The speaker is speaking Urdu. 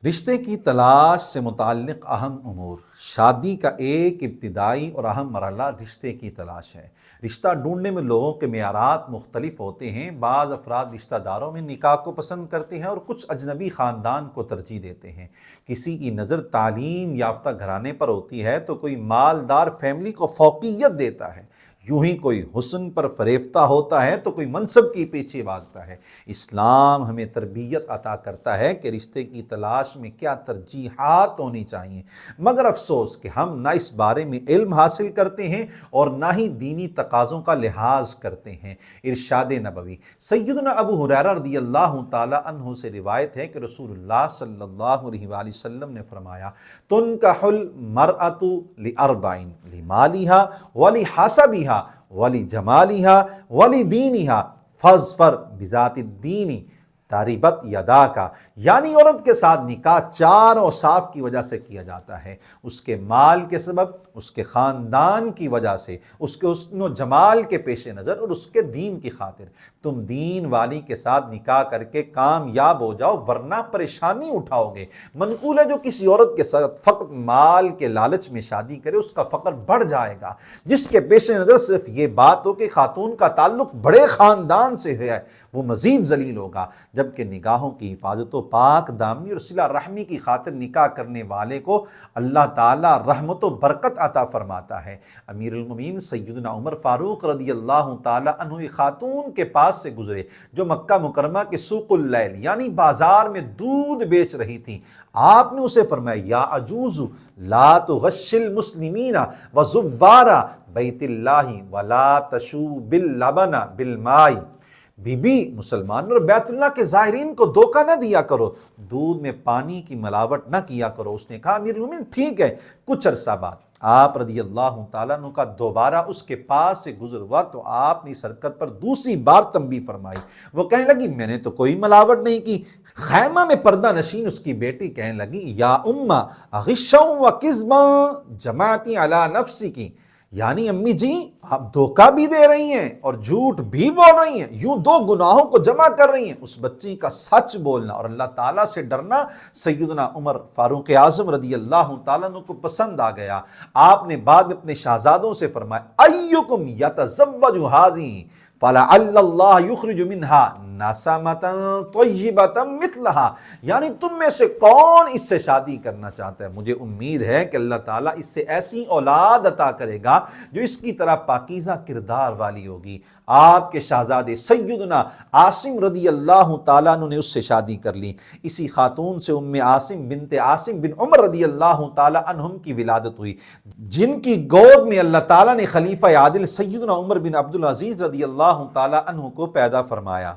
رشتے کی تلاش سے متعلق اہم امور۔ شادی کا ایک ابتدائی اور اہم مرحلہ رشتے کی تلاش ہے۔ رشتہ ڈھونڈنے میں لوگوں کے معیارات مختلف ہوتے ہیں۔ بعض افراد رشتہ داروں میں نکاح کو پسند کرتے ہیں اور کچھ اجنبی خاندان کو ترجیح دیتے ہیں۔ کسی کی نظر تعلیم یافتہ گھرانے پر ہوتی ہے تو کوئی مالدار فیملی کو فوقیت دیتا ہے، یوں ہی کوئی حسن پر فریفتہ ہوتا ہے تو کوئی منصب کے پیچھے بھاگتا ہے۔ اسلام ہمیں تربیت عطا کرتا ہے کہ رشتے کی تلاش میں کیا ترجیحات ہونی چاہیے، مگر افسوس کہ ہم نہ اس بارے میں علم حاصل کرتے ہیں اور نہ ہی دینی تقاضوں کا لحاظ کرتے ہیں۔ ارشاد نبوی۔ سیدنا ابو ہریرہ رضی اللہ تعالی عنہ سے روایت ہے کہ رسول اللہ صلی اللہ علیہ وآلہ وسلم نے فرمایا، تنکح المرأۃ لأربع، لمالها ولحسبها ولجمالها ولدینها فاظفر بذات الدین تربت یداک، یعنی عورت کے ساتھ نکاح چار اوصاف کی وجہ سے کیا جاتا ہے: اس کے مال کے سبب، اس کے خاندان کی وجہ سے، اس کے حسن و جمال کے پیش نظر اور اس کے دین کی خاطر۔ تم دین والی کے ساتھ نکاح کر کے کامیاب ہو جاؤ ورنہ پریشانی اٹھاؤ گے۔ منقول ہے جو کسی عورت کے ساتھ فقط مال کے لالچ میں شادی کرے اس کا فقر بڑھ جائے گا۔ جس کے پیش نظر صرف یہ بات ہو کہ خاتون کا تعلق بڑے خاندان سے ہے وہ مزید ذلیل ہوگا، جبکہ نگاہوں کی حفاظت و پاک دامنی اور صلہ رحمی کی خاطر نکاح کرنے والے کو اللہ تعالیٰ رحمت و برکت عطا فرماتا ہے۔ امیر المومنین سیدنا عمر فاروق رضی اللہ تعالیٰ عنہ ایک خاتون کے پاس سے گزرے جو مکہ مکرمہ کے سوق اللیل یعنی بازار میں دودھ بیچ رہی تھی۔ آپ نے اسے فرمایا، یا عجوز لا تغش المسلمین وزوار بیت اللہ ولا تشو باللبن بالماء، بی بی مسلمان اور بیت اللہ کے زائرین کو دھوکہ نہ دیا کرو، دودھ میں پانی کی ملاوٹ نہ کیا کرو۔ اس نے کہا، امیر المومنین ٹھیک ہے۔ کچھ عرصہ بعد آپ رضی اللہ تعالیٰ عنہ کا دوبارہ اس کے پاس سے گزر ہوا تو آپ نے اس حرکت پر دوسری بار تنبیہ فرمائی۔ وہ کہنے لگی، میں نے تو کوئی ملاوٹ نہیں کی۔ خیمہ میں پردہ نشین اس کی بیٹی کہنے لگی، یا اماں غشا و کذبا جمعتی علی نفسک، یعنی امی جی آپ دھوکہ بھی دے رہی ہیں اور جھوٹ بھی بول رہی ہیں، یوں دو گناہوں کو جمع کر رہی ہیں۔ اس بچی کا سچ بولنا اور اللہ تعالیٰ سے ڈرنا سیدنا عمر فاروق اعظم رضی اللہ تعالیٰ عنہ کو پسند آ گیا۔ آپ نے بعد میں اپنے شہزادوں سے فرمایا، ایکم یتزوج ھذہ فلعل اللہ یخرج منها نسمۃ طیبۃ مثلھا، یعنی تم میں سے کون اس سے شادی کرنا چاہتا ہے؟ مجھے امید ہے کہ اللہ تعالیٰ اس سے ایسی اولاد عطا کرے گا جو اس کی طرح پاکیزہ کردار والی ہوگی۔ آپ کے شہزادے سیدنا عاصم رضی اللہ تعالیٰ عنہ نے اس سے شادی کر لی۔ اسی خاتون سے عاصم بنت عاصم بن عمر رضی اللہ تعالیٰ عنہم کی ولادت ہوئی، جن کی گود میں اللہ تعالیٰ نے خلیفہ عادل سیدنا عمر بن عبدالعزیز رضی اللہ تعالیٰ عنہ کو پیدا فرمایا۔